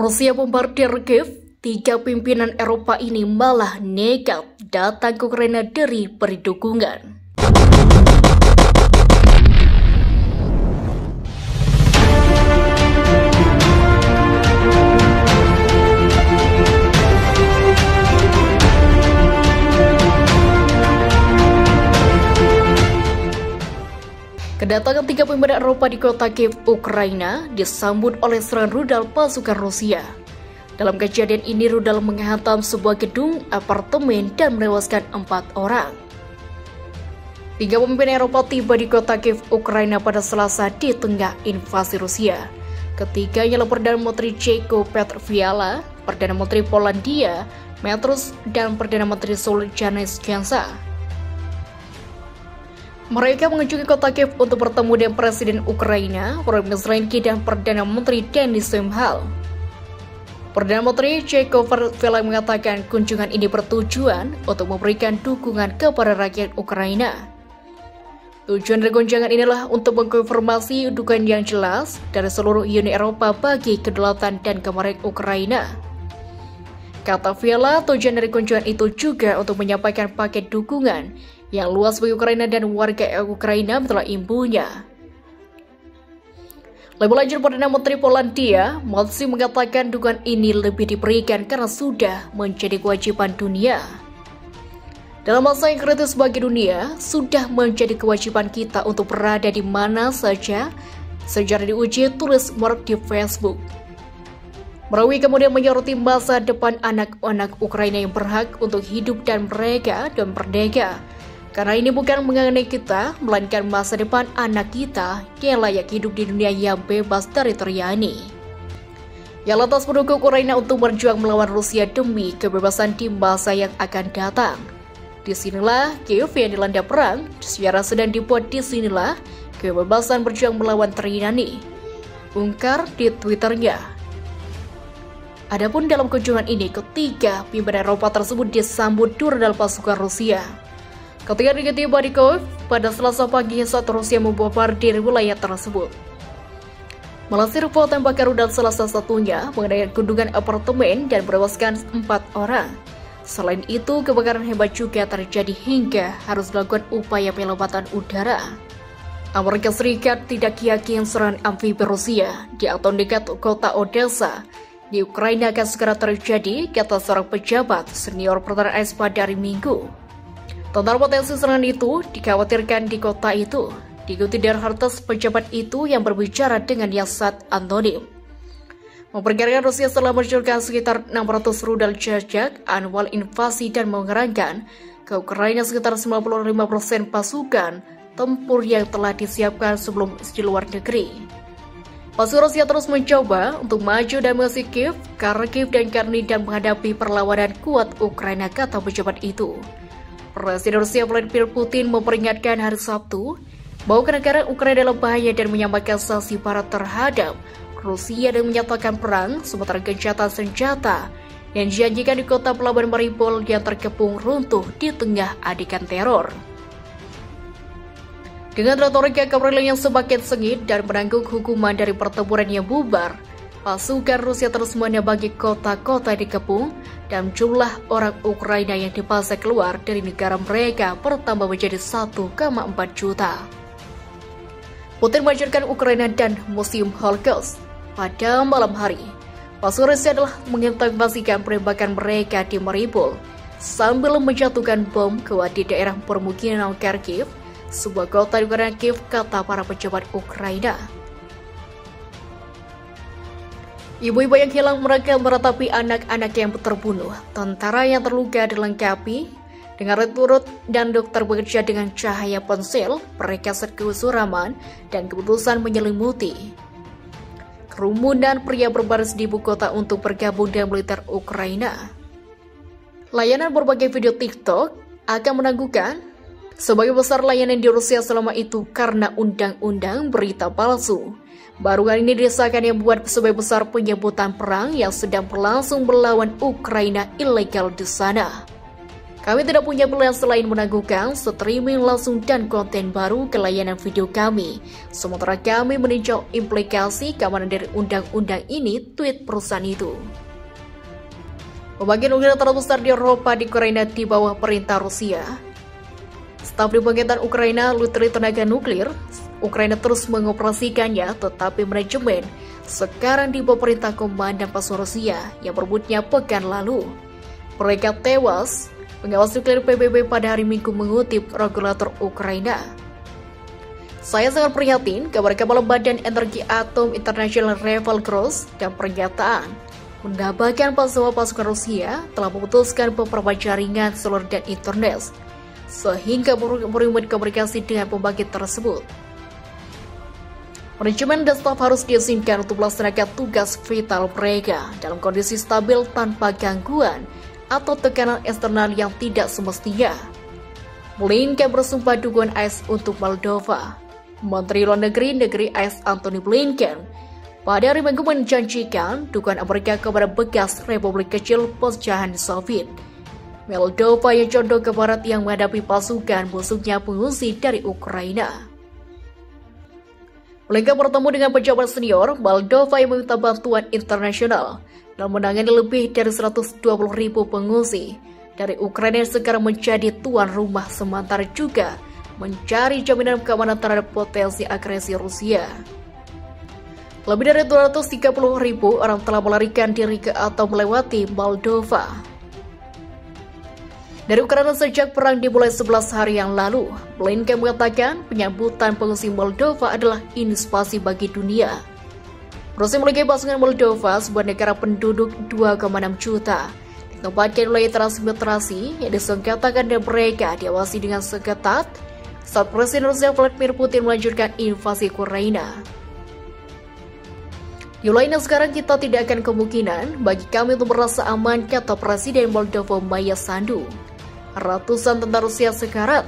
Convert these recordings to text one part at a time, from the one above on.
Rusia bombardir Kiev, tiga pimpinan Eropa ini malah nekat datang ke Ukraina dari beri dukungan. Kedatangan tiga pimpinan Eropa di kota Kiev, Ukraina, disambut oleh serangan rudal pasukan Rusia. Dalam kejadian ini, rudal menghantam sebuah gedung apartemen dan menewaskan 4 orang. Tiga pemimpin Eropa tiba di kota Kiev, Ukraina pada Selasa di tengah invasi Rusia. Ketiganya adalah Perdana Menteri Ceko Petr Fiala, Perdana Menteri Polandia Mateusz, dan Perdana Menteri Seoul Janis Jansa. Mereka mengunjungi kota Kiev untuk bertemu dengan Presiden Ukraina, Volodymyr Zelensky, dan Perdana Menteri Denis Shmyhal. Perdana Menteri Ceko Petr Fiala mengatakan kunjungan ini bertujuan untuk memberikan dukungan kepada rakyat Ukraina. Tujuan dari kunjungan inilah untuk mengkonfirmasi dukungan yang jelas dari seluruh Uni Eropa bagi kedaulatan dan kemerdekaan Ukraina. Kata Fiala, tujuan dari kunjungan itu juga untuk menyampaikan paket dukungan yang luas bagi Ukraina dan warga Ukraina setelah imbunya. Lebih lanjut, Perdana Menteri Polandia masih mengatakan dukungan ini lebih diberikan karena sudah menjadi kewajiban dunia. Dalam masa yang kritis bagi dunia, sudah menjadi kewajiban kita untuk berada di mana saja, sejarah diuji, tulis Mark di Facebook. Merawi kemudian menyoroti masa depan anak-anak Ukraina yang berhak untuk hidup dan mereka dan merdeka. Karena ini bukan mengenai kita, melainkan masa depan anak kita yang layak hidup di dunia yang bebas dari teriani. Yang lantas mendukung Ukraina untuk berjuang melawan Rusia demi kebebasan di masa yang akan datang. Disinilah Kiev yang dilanda perang, sejarah sedang dibuat disinilah kebebasan berjuang melawan teriani. Ungkar di Twitternya. Adapun dalam kunjungan ini, ketiga pimpinan Eropa tersebut disambut rudal pasukan Rusia. Ketika tiba di Kiev pada Selasa pagi saat Rusia membombardir wilayah tersebut. Melansir info tembakan rudal salah satunya mengenai gedungan apartemen dan menewaskan 4 orang. Selain itu, kebakaran hebat juga terjadi hingga harus dilakukan upaya penyelamatan udara. Amerika Serikat tidak yakin serangan amfibi Rusia di atau dekat kota Odessa di Ukraina akan segera terjadi, kata seorang pejabat senior pertahanan AS pada hari Minggu. Tentang potensi serangan itu dikhawatirkan di kota itu, diikuti dari Reuters pejabat itu yang berbicara dengan Yasat anonim. Memperkirakan Rusia telah meluncurkan sekitar 600 rudal jajak annual invasi dan mengerahkan ke Ukraina sekitar 95% pasukan tempur yang telah disiapkan sebelum di luar negeri. Pasukan Rusia terus mencoba untuk maju dan mengisi Kiev, Kharkiv, dan Chernihiv dan menghadapi perlawanan kuat Ukraina, kata pejabat itu. Presiden Rusia Vladimir Putin memperingatkan hari Sabtu bahwa negara Ukraina dalam bahaya dan menyampaikan sanksi barat terhadap Rusia dan menyatakan perang sementara gencatan senjata yang dijanjikan di kota pelabuhan Mariupol yang terkepung runtuh di tengah adegan teror. Dengan retorika Kremlin yang semakin sengit dan menanggung hukuman dari pertempuran yang bubar, pasukan Rusia terus menyambangi kota-kota dikepung dan jumlah orang Ukraina yang dipaksa keluar dari negara mereka bertambah menjadi 1,4 juta. Putin mengajarkan Ukraina dan Museum Holocaust pada malam hari. Pasukan Rusia adalah menginvasikan penembakan mereka di Mariupol sambil menjatuhkan bom di daerah permukiman Kharkiv, sebuah kota di Ukraina, Kiev, kata para pejabat Ukraina. Ibu-ibu yang hilang mereka meratapi anak-anak yang terbunuh, tentara yang terluka dilengkapi dengan alat turut dan dokter bekerja dengan cahaya ponsel, mereka kesuraman dan keputusan menyelimuti kerumunan pria berbaris di ibu kota untuk bergabung dengan militer Ukraina. Layanan berbagai video TikTok akan menangguhkan sebagai besar layanan di Rusia selama itu karena undang-undang berita palsu. Baru kali ini disahkan yang membuat sebagai besar penyebutan perang yang sedang berlangsung melawan Ukraina ilegal di sana. Kami tidak punya pilihan selain menangguhkan streaming langsung dan konten baru ke layanan video kami. Sementara kami meninjau implikasi keamanan dari undang-undang ini, tweet perusahaan itu. Pembangkit nuklir terbesar di Eropa di Ukraina di bawah perintah Rusia. Staf di pembangkitan Ukraina, Lutri Tenaga Nuklir, Ukraina terus mengoperasikannya, tetapi manajemen sekarang di bawah perintah komandan pasukan Rusia yang berebutnya pekan lalu. Mereka tewas. Pengawas nuklir PBB pada hari Minggu mengutip regulator Ukraina. Saya sangat prihatin kabar Kepala Badan Energi Atom Internasional Rafael Gross dan pernyataan menambahkan pasukan Rusia telah memutuskan beberapa jaringan seluler dan internet sehingga merugikan komunikasi dengan pembangkit tersebut. Manajemen dan staf harus diizinkan untuk melaksanakan tugas vital mereka dalam kondisi stabil tanpa gangguan atau tekanan eksternal yang tidak semestinya. Blinken bersumpah dukungan AS untuk Moldova. Menteri Luar Negeri AS Antony Blinken pada hari Minggu menjanjikan dukungan Amerika kepada bekas Republik Kecil pecahan Soviet, Moldova yang condong ke barat yang menghadapi pasukan musuhnya pengungsi dari Ukraina. Blinken bertemu dengan pejabat senior Moldova yang meminta bantuan internasional dan menangani lebih dari 120.000 pengungsi dari Ukraina yang sekarang menjadi tuan rumah, sementara juga mencari jaminan keamanan terhadap potensi agresi Rusia. Lebih dari 230.000 orang telah melarikan diri ke atau melewati Moldova dari Ukraina sejak perang dimulai 11 hari yang lalu. Blinken mengatakan penyambutan pengungsi Moldova adalah inspirasi bagi dunia. Rusia memiliki pasukan Moldova, sebuah negara penduduk 2,6 juta, ditempatkan wilayah transmigrasi yang disengketakan dan mereka diawasi dengan seketat saat Presiden Rusia Vladimir Putin melanjutkan invasi Ukraina. Di wilayah sekarang kita tidak akan kemungkinan bagi kami untuk merasa aman, kata Presiden Moldova Maya Sandu. Ratusan tentara Rusia sekarat.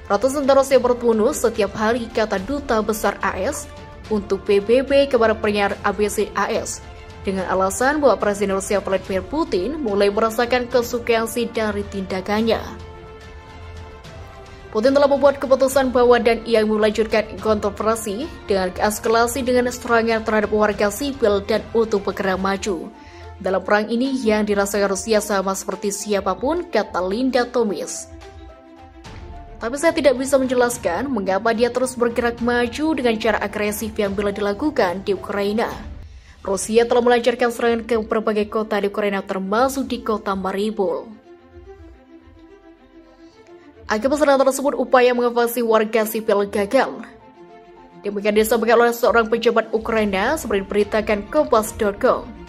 Ratusan tentara Rusia berbunuh setiap hari, kata Duta Besar AS untuk PBB kepada penyiar ABC AS dengan alasan bahwa Presiden Rusia Vladimir Putin mulai merasakan konsekuensi dari tindakannya. Putin telah membuat keputusan bahwa dan ia melanjutkan kontroversi dengan eskalasi dengan serangan terhadap warga sipil dan untuk bergerak maju dalam perang ini yang dirasakan Rusia sama seperti siapapun, kata Linda Thomas. Tapi saya tidak bisa menjelaskan mengapa dia terus bergerak maju dengan cara agresif yang bila dilakukan di Ukraina. Rusia telah melancarkan serangan ke berbagai kota di Ukraina termasuk di kota Mariupol. Akibat serangan tersebut, upaya mengevakuasi warga sipil gagal. Demikian disampaikan oleh seorang pejabat Ukraina seperti diberitakan Kompas.com.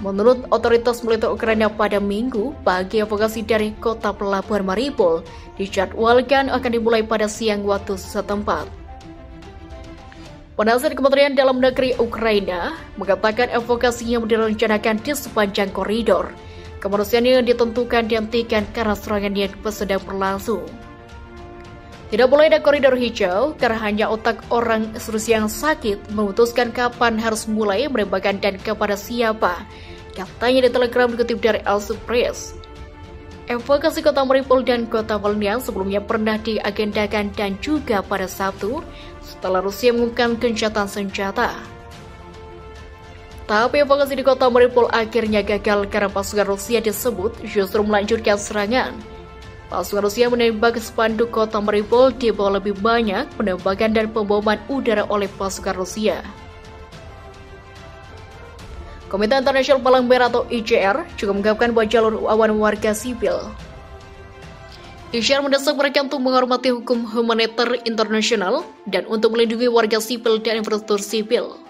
Menurut otoritas militer Ukraina pada Minggu, pagi evakuasi dari kota pelabuhan Mariupol dijadwalkan akan dimulai pada siang waktu setempat. Penasihat Kementerian Dalam Negeri Ukraina mengatakan evakuasi yang direncanakan di sepanjang koridor kemanusiaan yang ditentukan dihentikan karena serangan yang sedang berlangsung. Tidak boleh ada koridor hijau karena hanya otak orang Rusia yang sakit memutuskan kapan harus mulai menembakkan dan kepada siapa, katanya di Telegram dikutip dari Al-Press. Evakuasi kota Mariupol dan kota Volhynia sebelumnya pernah diagendakan dan juga pada Sabtu setelah Rusia mengumumkan gencatan senjata. Tapi evakuasi di kota Mariupol akhirnya gagal karena pasukan Rusia disebut justru melanjutkan serangan. Pasukan Rusia menembak spanduk kota Mariupol di bawah lebih banyak penembakan dan pemboman udara oleh pasukan Rusia. Komite Internasional Palang Merah atau ICR juga mengungkapkan bahwa jalur awan warga sipil. ICR mendesak mereka untuk menghormati hukum humaniter internasional dan untuk melindungi warga sipil dan infrastruktur sipil.